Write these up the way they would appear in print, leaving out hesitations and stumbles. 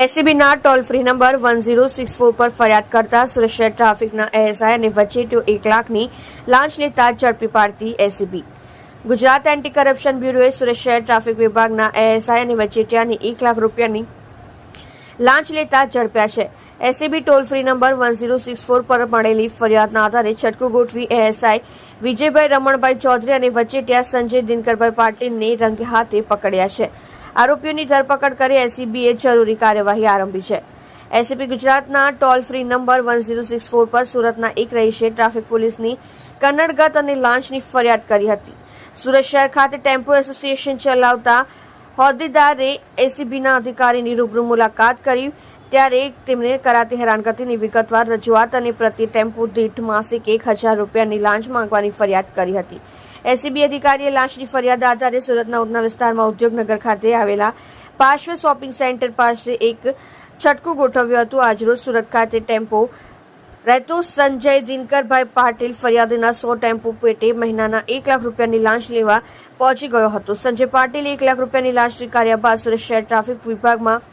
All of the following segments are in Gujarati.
એસીબીના ટોલ ફ્રી નંબર 1064 પર ફરિયાદ કરતા સુરત શહેર ટ્રાફિકના એએસઆઈ અને વચેટીઓ 1 લાખની લાંચ લેતા ઝડપી પાડતી એસીબી. ગુજરાત એન્ટી કરપ્શન બ્યુરોએ સુરત શહેર ટ્રાફિક વિભાગના એએસઆઈ અને વચેટિયાની 1 લાખ રૂપિયાની લાંચ લેતા ઝડપ્યા છે. એસીબી ટોલ ફ્રી નંબર 1064 પર મળેલી ફરિયાદના આધારે છટકું ગોઠવી એએસઆઈ વિજયભાઈ રમણભાઈ ચૌધરી અને વચેટિયા સંજય દિનકરભાઈ પાટીલને રંગે હાથે પકડ્યા છે. આરોપીઓની ધરપકડ કરી એસીબીએ જરૂરી કાર્યવાહી આરંભી છે. એસીબી ગુજરાતના ટોલ ફ્રી નંબર 1064 પર સુરતના એક રહીશે ટ્રાફિક પોલીસની કન્નડગત અને લાંચની ફરિયાદ કરી હતી. સુરત શહેર ખાતે ટેમ્પો એસોસિએશન ચલાવતા હોદ્દેદારે એસીબીના અધિકારીની રૂબરૂ મુલાકાત કરી ત્યારે તેમણે કરાતી હેરાનગતિની વિગતવાર રજૂઆત અને પ્રતિ ટેમ્પો દીઠ માસિક 1000 રૂપિયાની લાંચ માંગવાની ફરિયાદ કરી હતી. એસીબી અધિકારીએ લાંચની ફરિયાદ આધારે સુરતના ઉધના વિસ્તારમાં ઉદ્યોગનગર ખાતે આવેલા પાર્શ્વ શોપિંગ સેન્ટર પાસે એક છટકું ગોઠવ્યું હતું. આજરોજ સુરત ખાતે ટેમ્પો રહેતો સંજય દિનકરભાઈ પાટીલ ફરિયાદીના 100 ટેમ્પો પેટે મહિનાના 1 લાખ રૂપિયાની લાંચ લેવા પહોંચી ગયો હતો. સંજય પાટીલે 1 લાખ રૂપિયાની લાંચ સ્વીકાર્યા બાદ સુરત શહેર ટ્રાફિક વિભાગમાં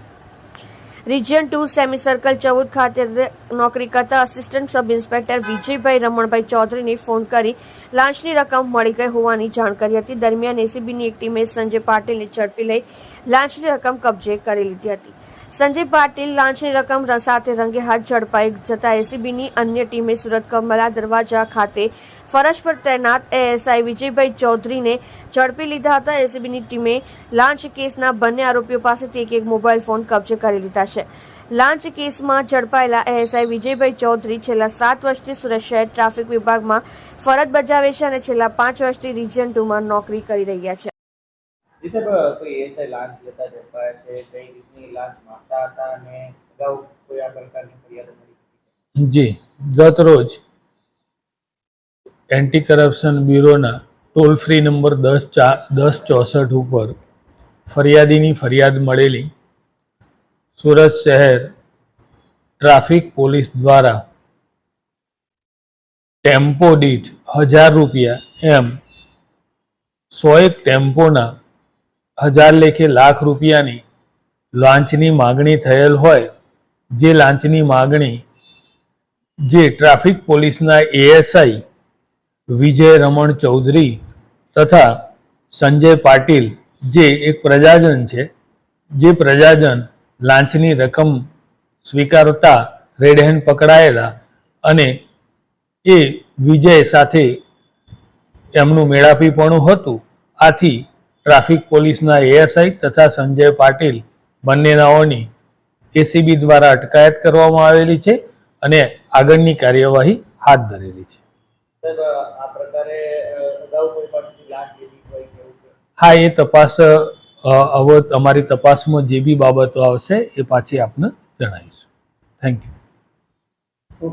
રિજિયન 2 સેમી સર્કલ 14 ખાતે નોકરી કરતા assistant sub inspector Vijaybhai Ramanbhai ચૌધરીને ફોન કરી લાંચની રકમ મળી ગઈ હોવાની જાણ કરી હતી. દરમિયાન એસીબીની એક ટીમે સંજય પાટીલને ઝડપી લઈ લાંચની રકમ કબજે કરી લીધી હતી. સંજય પાટીલ લાંચની રકમ સાથે રંગે હાથ ઝડપાઈ જતા એસીબીની અન્ય ટીમે સુરત કમલા દરવાજા ખાતે ફરજ પર તૈનાત એએસઆઈ વિજયભાઈ ચૌધરીને ઝડપી લીધા હતા. એસીબીની ટીમે લાંચ કેસના બંને આરોપીઓ પાસેથી એક મોબાઈલ ફોન કબજે કરી લીધા છે. લાંચ કેસમાં ઝડપાયેલા એએસઆઈ વિજયભાઈ ચૌધરી છેલ્લા 7 વર્ષથી સુરત શહેર ટ્રાફિક વિભાગમાં ફરજ બજાવે છે અને છેલ્લા 5 વર્ષથી રિજિયન 2 માં નોકરી કરી રહ્યા છે. જી, ગત રોજ એન્ટી કરપ્શન બ્યુરોના ટોલ ફ્રી નંબર 1064 ઉપર ફરિયાદીની ફરિયાદ મળેલી સુરત શહેર ટ્રાફિક પોલીસ દ્વારા ટેમ્પો દીઠ 1000 રૂપિયા એમ 101 ટેમ્પોના 1000 લેખે લાખ રૂપિયાની લાંચની માગણી થયેલ હોય, જે લાંચની માગણી જે ટ્રાફિક પોલીસના એએસઆઈ વિજય રમણ ચૌધરી તથા સંજય પાટીલ જે એક પ્રજાજન છે, જે પ્રજાજન લાંચની રકમ સ્વીકારતા રેડ હેન્ડ પકડાયેલા અને એ વિજય સાથે એમનું મેળાપીપણું હતું. આથી ટ્રાફિક પોલીસના એએસઆઈ તથા સંજય પાટીલ બંનેનાઓની એસીબી દ્વારા અટકાયત કરવામાં આવેલી છે અને આગળની કાર્યવાહી હાથ ધરેલી છે. હા, એ તપાસ હવે અમારી તપાસમાં જે બી બાબતો આવશે એ પાછી આપને જણાવીશું. Thank you.